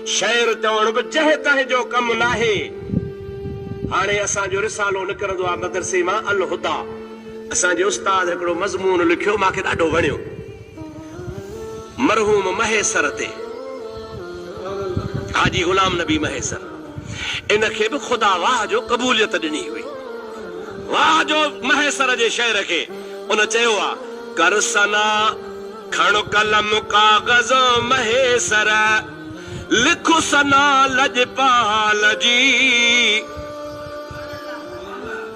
शेर चवण बि जह तह जो कम नाहे। हाणे असांजो रिसालो निकिरंदो आहे मदरसे मां अल हुदा। असांजे उस्ताद हिकिड़ो मज़मून लिखियो, मूंखे ॾाढो वणियो, मरहूम महेसर ते, हाजी गुलाम नबी महेसर। इनखे बि ख़ुदा वाह जो क़बूलियत ॾिनी हुई, वाह जो महेसर जे शेर खे। उन चयो आहे, कर सना खण कलम कागज़ महेसर, लिखो सना लजपाल जी।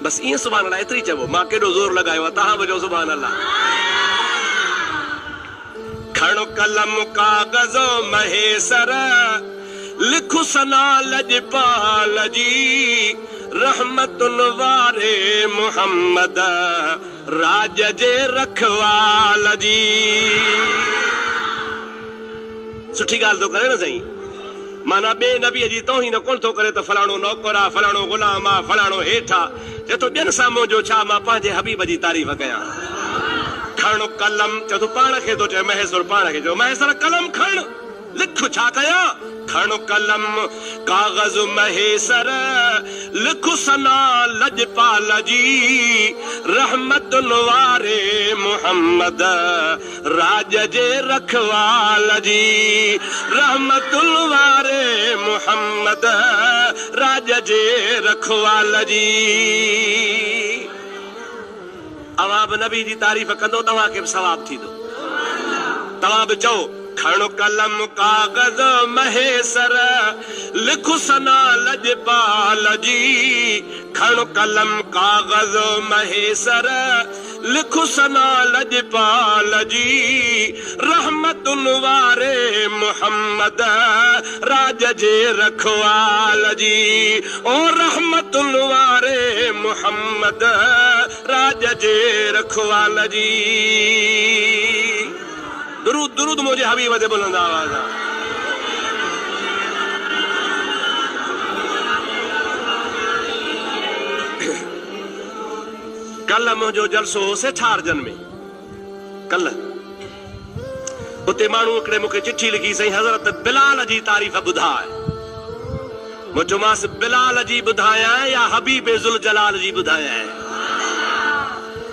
बस ईअं सुभान अल्लाह एतिरी चवो। मां केॾो ज़ोर लॻायो आहे, तव्हां बि चओ सुभान अल्लाह। खण कलम कागज़ महेसर, लिखो सना लजपाल जी। रहमतुन वारे मुहम्मद, राज जे रखवाल जी। सुठी ॻाल्हि थो करे न साईं, माना ॿिए नबीअ जी तौहीन कोन थो करे त फलाणो नौकर आहे, फलाणो गुलाम आहे, फलाणो हेठि आहे। चए थो ॿियनि साम्हूं जो छा, मां पंहिंजे हबीब जी तारीफ़ कयां। खण कलम, चए थो पाण खे थो चए, महेसर पाण खे चयो, महेसर कलम खण, लिख छा कयां। खण कलम कागज़ महेसर, लिख सना लजपाल जी। रहमतुन वारे मुहम्मद, राज जे रखवाल जी। रहमतुन वारे मुहम्मद, राज जे रखवाल जी। अवां बि नबी जी तारीफ़ कंदो, तव्हांखे बि सवाब थींदो। तव्हां बि चओ, खण कलम कागज़ महेसर, लिखो सना लजपाल जी। खण कलम कागज़ महेसर, लिखो सना लजपाल जी। रहमतुन वारे मुहम्मद, राज जे रखवाल जी। ओ रहमतुन वारे मुहम्मद, राज जे रखवाल जी। दुरूद दुरूद मुझे हबीब दे बुलंद आवाज़। कल मुझो जलसो हो सेठारजन में। कल उते माण्हू हिकिड़े मूंखे चिठी लिखी, सही हज़रत बिलाल जी तारीफ़ ॿुधाए। मूं चयोमांसि बिलाल जी ॿुधायां या हबीब ज़ुल जलाल जी ॿुधायां।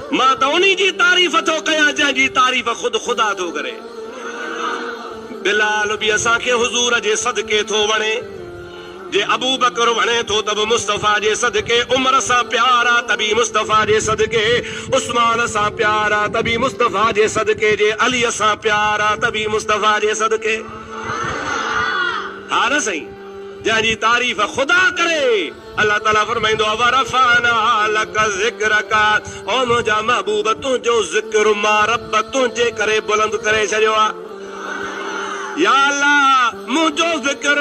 मां त उन्ही जी तारीफ़ थो कयां जंहिंजी तारीफ़ ख़ुदि ख़ुदा थो करे। बिलाल बि असांखे हुज़ूर जे सदके थो वणे, जे अबू बकर वणे थो त बि मुस्तफ़ा जे सदके, उमर सां प्यार आहे त बि मुस्तफ़ा जे सदके, उस्मान सां प्यार आहे त बि मुस्तफ़ा जे सदके, जे अली सां प्यार आहे त बि मुस्तफ़ा जे सदके। हा न साईं, जंहिंजी तारीफ़ ख़ुदा करे। अल्लाह ताला फरमाईंदो आहे, वरफ़अना लक ज़िक्रका, ओ मुंहिंजा महबूब तुंहिंजो ज़िक्र मां रब तुंहिंजे करे बुलंद करे छॾियो आहे। या अल्लाह मुंहिंजो ज़िक्र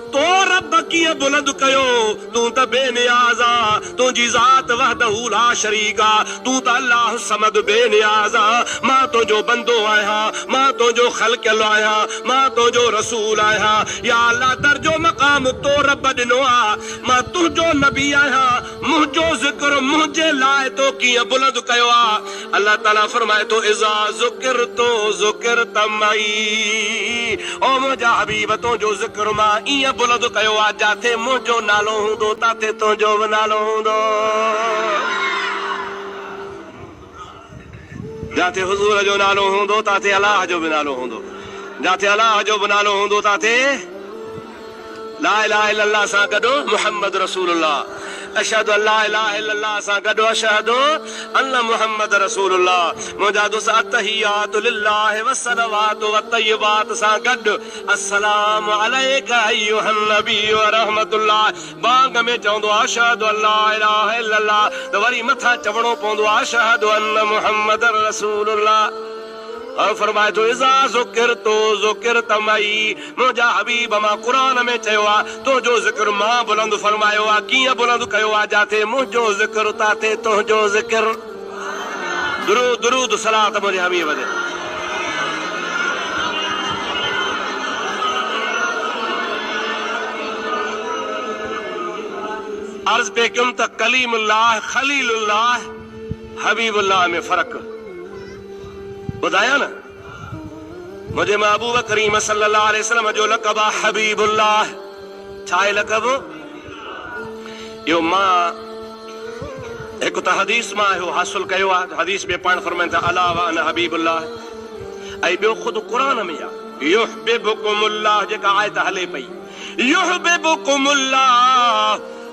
तो रब कीअं बुलंद कयो। तूं त बेनियाज़ आ, तुंहिंजी ज़ात वहदहू ला शरीक आ। तूं त अल्लाह समद बेनियाज़ आ। मां तुंहिंजो बंदो आहियां, मां तुंहिंजो ख़ल्क़ियल आहियां, मां तुंहिंजो रसूल आहियां। या अल्लाह दर्जो मक़ाम तो रब ॾिनो आ, मां तुंहिंजो नबी आहियां। मुंहिंजो ज़िक्र मुंहिंजे लाइ तो कीअं बुलंद कयो आ। अल्लाह ताला फरमाए थो, इज़ा ज़ुकिरतो ज़ुकिरत मई। ओ मुंहिंजा हबीब तुंहिंजो ज़िक्र मां ईअं बुलंद कयो आहे, जाते मुंहिंजो नालो हूंदो ताते तुंहिंजो बि नालो हूंदो। जाते हुज़ूर जो नालो हूंदो ताते अलाह जो बि नालो हूंदो। जाते अलाह जो बि नालो हूंदो ताते ला इलाहा इल्लल्लाह सां गॾु मुहम्मद रसूलुल्लाह। अशहदु अल्ला इलाहा इल्लल्लाह सां गॾु अशहदु अन्न मुहम्मद रसूलुल्लाह। मुंहिंजा दोस्त अत्तहियातु लिल्लाहि वस्सलवातु वत्तय्यिबात सां गॾु अस्सलामु अलैका अय्युहन नबी व रहमतुल्लाह। बांग में चवंदो आहे अशहदु अल्ला इलाहा इल्लल्लाह, त वरी मथां चवणो पवंदो आहे अशहदु अन्न मुहम्मद रसूलुल्लाह। और फरमाए थो, इज़ा ज़ुकिरतो ज़ुकिरत मई। मुंहिंजा हबीब मां क़ुरान में चयो आहे, तुंहिंजो ज़िक्र मां बुलंद फरमायो आहे। कीअं बुलंद कयो आहे, जाते मुंहिंजो ज़िक्र ताते तुंहिंजो ज़िक्र। दुरूद दुरूद सलात मुंहिंजे हबीब ते। अर्ज़ पे कयुमि त कलीमुल्लाह खलीलुल्लाह हबीबुल्लाह में फ़र्क़ु ॿुधाया न। मुझे महबूब करीम सल्लल्लाहु अलैहि वसल्लम जो लक़ब आहे हबीबुल्लाह, छा आहे लक़ब? यो मां हिकु त हदीस मां इहो हासिल कयो आहे। हदीस में पाण फरमाइनि था अला व अना हबीबुल्लाह, ऐं ॿियो ख़ुदि क़ुरान में आहे युहिब्बुकुमुल्लाह, जेका आयत हले पई युहिब्बुकुमुल्लाह,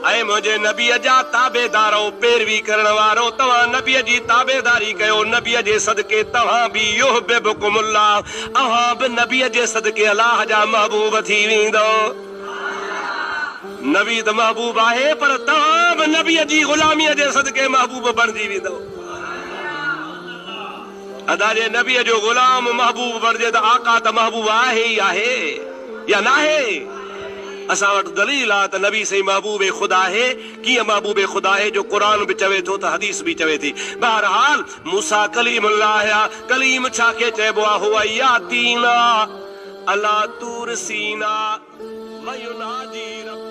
ऐं मुंहिंजे नबीअ जा ताबेदारो पैरवी करण वारो तव्हां नबीअ जी ताबेदारी कयो, नबीअ जे सदके तव्हां बि युहिब्बुकुमुल्लाह, अव्हां बि नबीअ जे सदके अलाह जा महबूब थी वेंदो। नबी त महबूब आहे पर तव्हां बि नबीअ जी ग़ुलामीअ जे सदके महबूब बणिजी वेंदो। अदा जे नबीअ जो ग़ुलाम महबूब बणिजे त आका त महबूब आहे ई आहे या न आहे? असां वटि दलील आहे त नबी सही महबूब ख़ुदा आहे। कीअं महबूब ख़ुदा आहे? जो क़ुरान बि चवे थो त हदीस बि चवे थी। बहरहाल मूसा कलीमुल्लाह आहे। कलीम छा खे चइबो आहे? हुआ यातीना अला तूर सीना वयुनाजी रब